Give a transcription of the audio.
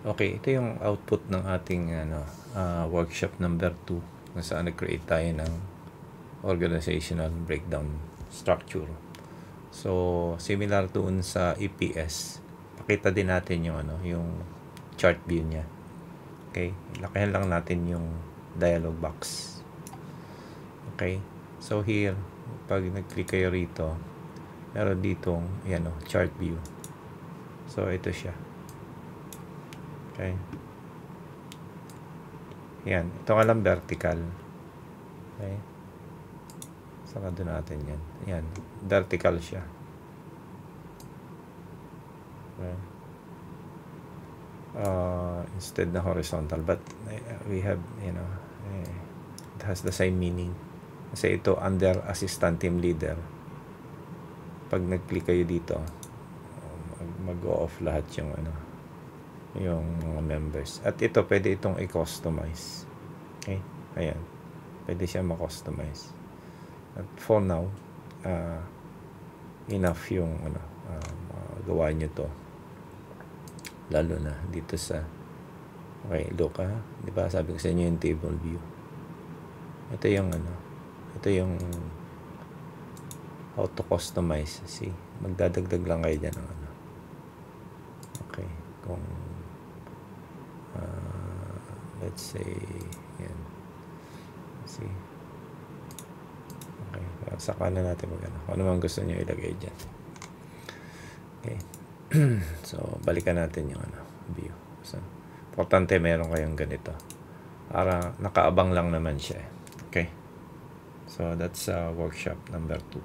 Okay, ito yung output ng ating workshop number 2 kung saan nag-create tayo ng organizational breakdown structure. So, similar doon sa EPS, pakita din natin yung yung chart view niya. Okay, lakihan lang natin yung dialog box. Okay, so here, pag nag-click kayo rito, meron ditong chart view. So, ito siya. Okay. Yan. Ito nga lang vertical. Okay. Saka doon natin yan. Yan. Vertical siya. Okay. Instead na horizontal. But we have, it has the same meaning. Kasi ito under assistant team leader. Pag nag-click kayo dito, mag-go-off lahat yung yung mga members. At ito, pwede itong i-customize. Okay? Ayan. Pwede siya ma-customize. At for now, enough yung gawa nyo to. Lalo na dito sa look diba sabi ko sa inyo yung table view. Ito yung ito yung how to customize. See? Magdadagdag lang kayo dyan ng okay. Kung let's say yan. See? Okay. Saka na natin kung ano man gusto nyo ilagay dyan. Okay. So, balikan natin yung view. So, importante meron kayong ganito. Para nakaabang lang naman siya. Okay. So, that's workshop number 2.